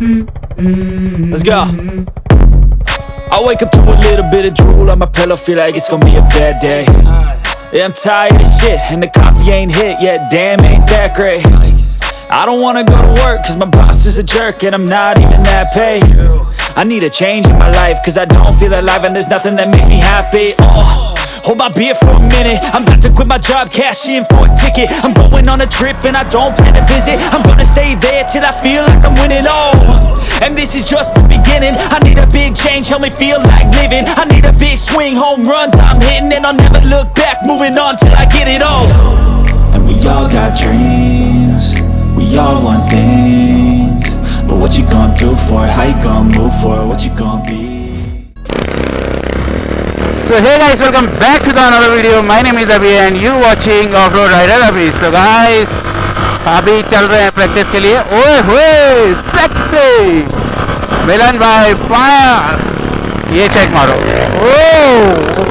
Let's go. I wake up to a little bit of drool on my pillow, feel like it's gonna be a bad day. Yeah, I'm tired of shit, and the coffee ain't hit yet, damn, ain't that great. I don't wanna go to work, cause my boss is a jerk, and I'm not even that paid. I need a change in my life, cause I don't feel alive, and there's nothing that makes me happy. Hold my beer for a minute, I'm about to quit my job, cash in for a ticket. I'm going on a trip and I don't plan to visit. I'm gonna stay there till I feel like I'm winning, and this is just the beginning. I need a big change, help me feel like living. I need a big swing, home runs I'm hitting, and I'll never look back, moving on till I get it all. And we all got dreams, we all want things, but what you gonna do for it? How you gonna move for it? What you gonna be? So hey guys, welcome back to the another video. My name is Abhi and you watching Offroad Rider Abhi. So guys, अभी चल रहे हैं practice के लिए. ओए होए sexy मिलन भाई fire, ये चेक मारो. ओह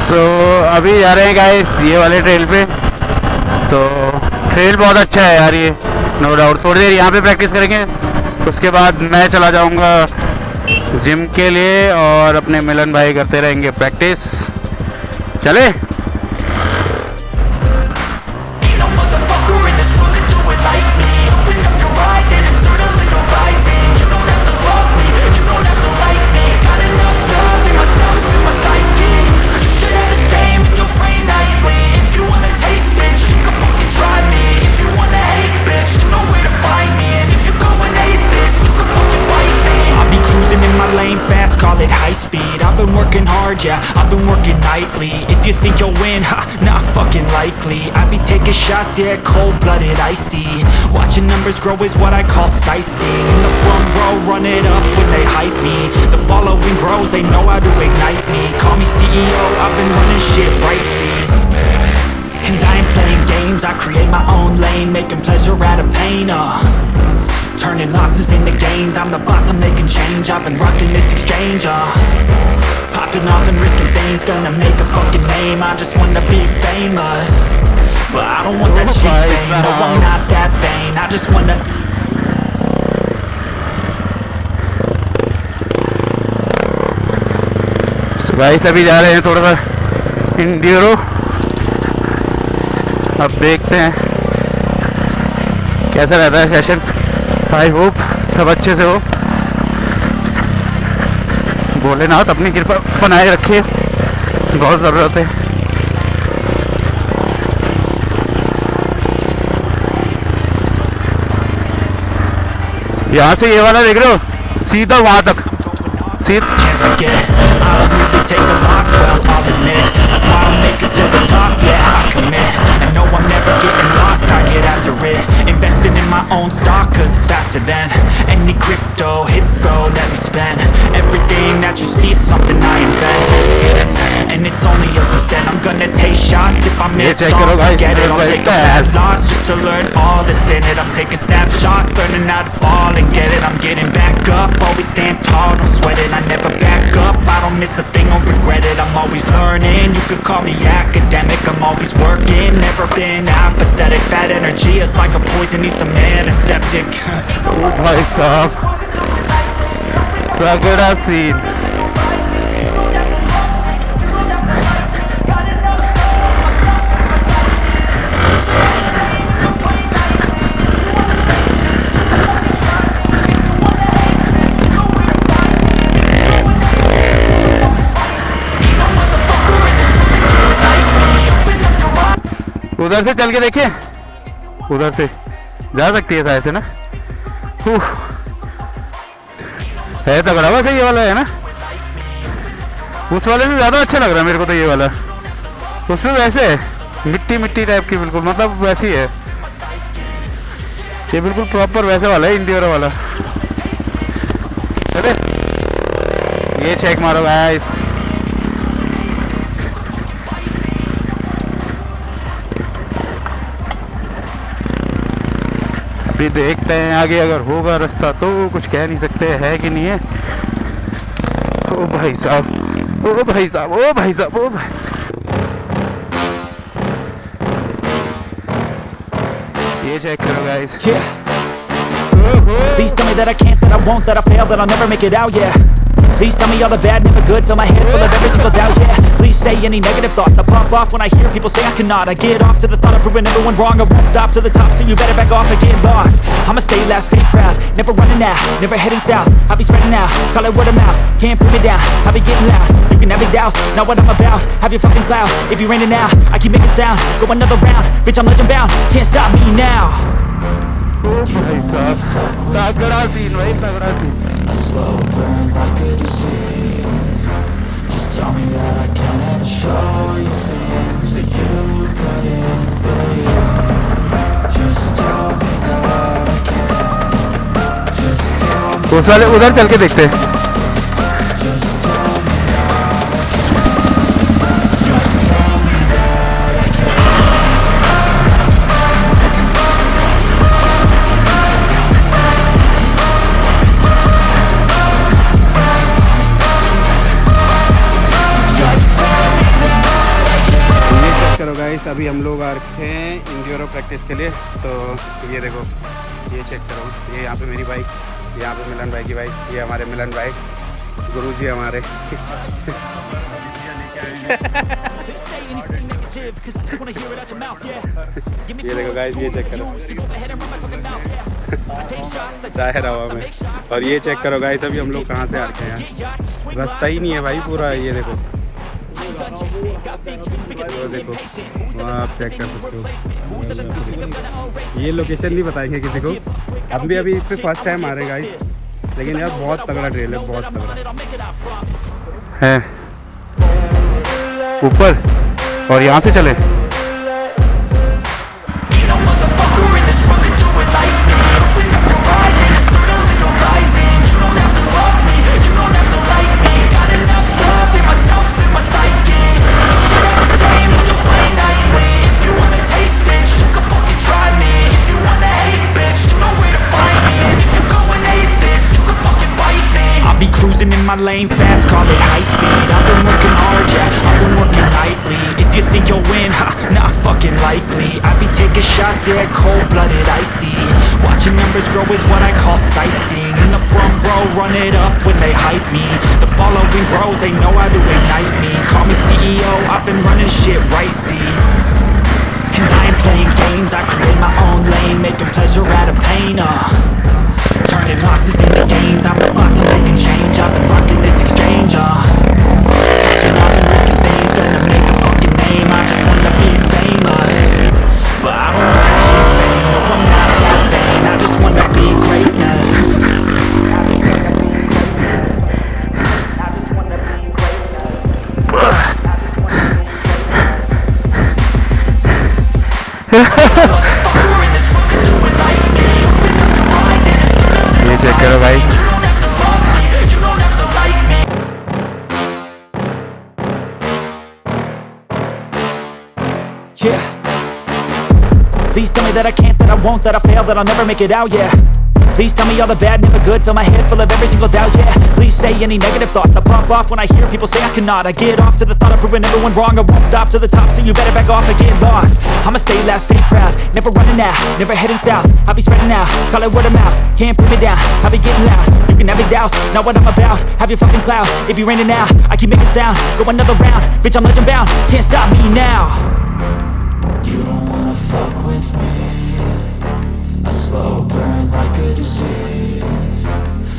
तो अभी जा रहे हैं गाइस ये वाले ट्रेल पे. तो ट्रेल बहुत अच्छा है यार ये, नो डाउट. थोड़ी देर यहाँ पे प्रैक्टिस करेंगे, उसके बाद मैं चला जाऊँगा जिम के लिए और अपने मिलन भाई करते रहेंगे प्रैक्टिस. चले. Call it high speed. I've been working hard, yeah, I've been working nightly. If you think you'll win, ha, not fucking likely. I be taking shots, yeah, cold-blooded, icy. Watching numbers grow is what I call sightseeing. In the front row, run it up when they hype me. The following grows, they know how to ignite me. Call me CEO, I've been running shit right, see. And I ain't playing games, I create my own lane, making pleasure out of pain, turning losses into gains. I'm the boss, I'm making change. I've been rocking this exchange, popping off and risking things. Gonna make a fucking name. I just wanna be famous, but I don't want that cheap fame. No, I'm not that vain. I just wanna. So guys, अभी जा रहे हैं थोड़ा सा इंड्यूरो. अब देखते हैं कैसा रहता है सेशन. आई होप सब अच्छे से हो. भोलेनाथ अपनी कृपा बनाए रखे, बहुत ज़रूरत है. यहाँ से ये वाला देख रहे हो, सीधा वहाँ तक Investing in my own stock, cause it's faster than any crypto hits go. Let me spend everything that you see is something I invent, and it's only a percent. I'm gonna take shots if I miss all, forget it. I'll take a bad loss just to learn all that's in it. I'm taking snapshots, learning how to fall and get it. I'm getting back up, always stand tall, don't sweat it. I never back up, I don't miss a thing, I'll regret it. I'm always learning, you could call me academic. I'm always working, never been apathetic. That energy is like a poison, need some antiseptic. Oh my God, Ragada scene. उधर से चल के देखे, उधर से जा सकती है शायद से ना. है तगड़ा हुआ ये वाला है ना. उस वाले से ज़्यादा अच्छा लग रहा है मेरे को तो ये वाला. उसमें वैसे है मिट्टी मिट्टी टाइप की, बिल्कुल मतलब वैसी है. ये बिल्कुल प्रॉपर वैसे वाला है, इंडियोरो वाला. चले ये चेक मारो गाइस. अभी देखते हैं आगे अगर होगा रास्ता तो, कुछ कह नहीं सकते है कि नहीं है। ओ भाई साहब, ओ भाई साहब, ओ भाई साहब, ओ भाई, ये चेक करो guys. Please tell me that I can't, that I won't, that I fail, that I'll never make it out, yeah. Please tell me all the bad, never good, fill my head full of every single doubt, yeah. Please say any negative thoughts, I pop off when I hear people say I cannot. I get off to the thought of proving everyone wrong, I won't stop to the top, so you better back off and get lost. I'ma stay loud, stay proud, never running out, never heading south. I'll be spreading out, call it word of mouth, can't put me down, I'll be getting loud. You can have it douse, not what I'm about, have your fucking clout, it be raining now, I keep making sound, go another round, bitch I'm legend bound, can't stop me now. भाई साहब, तगड़ा scene भाई, तगड़ा scene. A slow burn like a disease. Just tell me that I can and show you things that you couldn't believe. Just tell me that I can. Just tell me. उस वाले उधर चल के देखते हैं। Just tell me that I can. Just tell me that I can. करो guys, अभी हम लोग आ रखे हैं इंड्योरो प्रैक्टिस के लिए। तो ये देखो, ये चेक करो, ये यहाँ पे मेरी बाइक, यहाँ पे मिलन भाई की बाइक, ये हमारे मिलन भाई गुरुजी हमारे। ये देखो गाइस, ये चेक करो, जाहिर हवा में। और ये चेक करो गाइस, अभी हम लोग कहाँ से आ रखे हैं, रास्ता ही नहीं है भाई पूरा। ये देखो, तो देखो वहाँ आप चेक कर सकते हो। ये लोकेशन नहीं बताएंगे किसी को, हम भी अभी इस पे फर्स्ट टाइम आ रहे हैं गाइस, लेकिन यार बहुत तगड़ा ट्रेल है, बहुत तगड़ा है। ऊपर और यहाँ से चले। My lane fast, call it high speed. I've been working hard, yeah, I've been working nightly. If you think you'll win, ha, not fucking likely. I be taking shots, yeah, cold-blooded, icy. Watching numbers grow is what I call sightseeing. In the front row, run it up when they hype me. The following grows, they know how to ignite me. Call me CEO, I've been running shit right, see. And I ain't playing games, I create my own lane, making pleasure out of pain, turning losses into gains. I'm the boss, I'm making change. I've been rocking this exchange, fucking off and risking things, gonna make a fucking name. I just wanna be famous, but I don't want that shit fame. No, I'm not that vain, I just wanna be greatness. I just wanna be greatness. ये check करो भाई, yeah. Please tell me that I can't, that I won't, that I fail, that I'll never make it out, yeah. Please tell me all the bad, never good, fill my head full of every single doubt, yeah. Please say any negative thoughts, I pop off when I hear people say I cannot. I get off to the thought of proving everyone wrong, I won't stop to the top, so you better back off and get lost. I'ma stay loud, stay proud, never running out, never heading south. I'll be spreading out, call it word of mouth, can't put me down, I'll be getting loud. You can have it douse, not what I'm about, have your fucking clout, it be raining now, I keep making sound, go another round, bitch I'm legend bound, can't stop me now. You don't wanna fuck with me, a slow burn like a disease.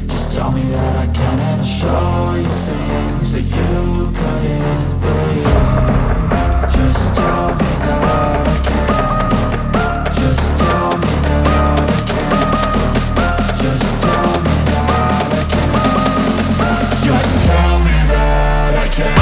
Just tell me that I can and I'll show you things that you couldn't believe. Just tell me that I can. Just tell me that I can. Just tell me that I can. Just tell me that I can.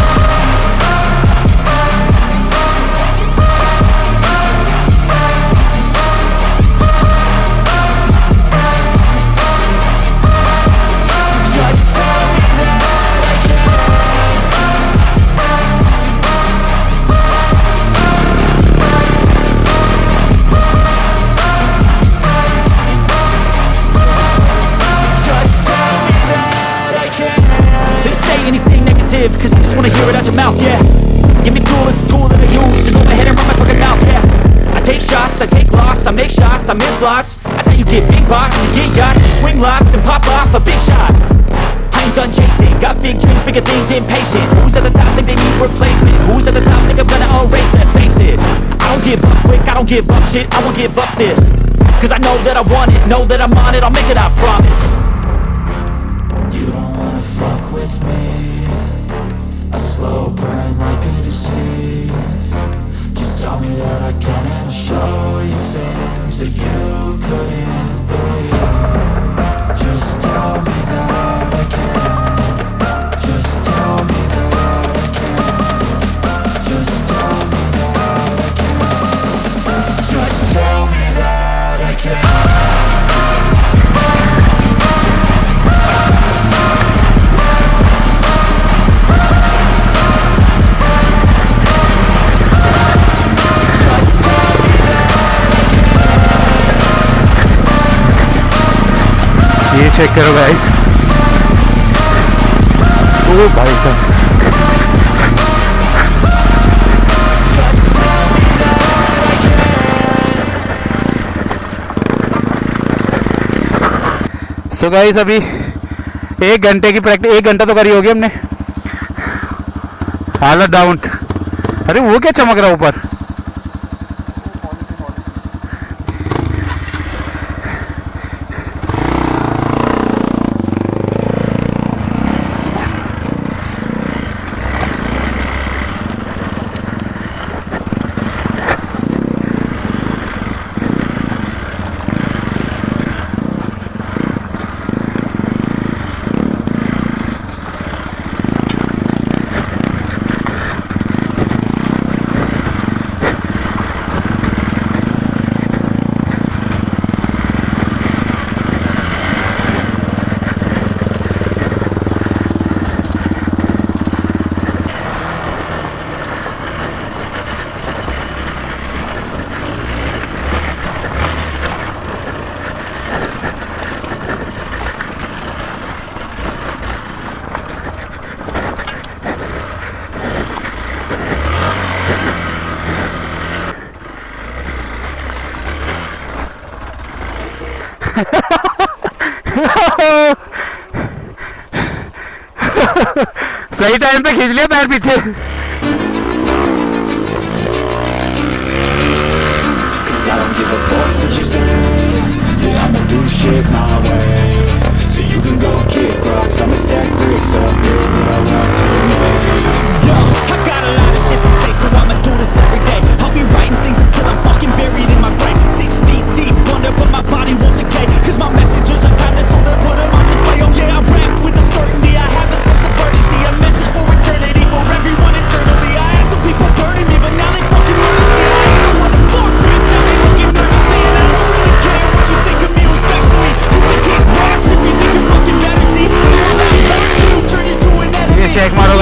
live, cause I just wanna hear it out your mouth, yeah. Give me fuel, it's a tool that I use to go ahead and run my fucking mouth, yeah. I take shots, I take loss, I make shots, I miss lots. That's how you get big box, you get yachts, you swing lots and pop off a big shot. I ain't done chasing, got big dreams, bigger things, impatient. Who's at the top think they need replacement? Who's at the top think I'm gonna erase that? Face it, I don't give up quick, I don't give up shit, I won't give up this. Cause I know that I want it, know that I'm on it, I'll make it, I promise. You don't wanna fuck with me, a slow burn like a disease. Just tell me that I can and I'll show you things that you couldn't believe. Just tell me that I can. Just tell me that I can. Just tell me that I can. Just tell me that I can. ये check करो guys, ओ भाई साहब। So guys अभी 1 घंटे की practice, 1 घंटा तो करी होगी हमने। हालत डाउन। अरे वो क्या चमक रहा ऊपर? सही टाइम पे खींच लिया पैर पीछे। I don't give a fuck what you say. Yeah, I'ma do shit my way. So you can go kick rocks, I'ma stack bricks up, build what I want to make. Yo, I got a lot of shit to say, so I'ma do this every day. I'll be writing things until I'm fucking buried in my grave. 6 feet deep under, but my body won't decay. Cause my messages are timeless, so they'll put them on display. Oh yeah, I rap with a certainty, I have a sense of urgency. A message for eternity, for everyone eternally. I had some people burning me, but now they fucking learn to see I ain't the one to fuck with. Now they looking nervous, saying I don't really care what you think of me respectfully. You can kick rocks if you think you're fucking better, see. I know that you turn you to an enemy. Check मारो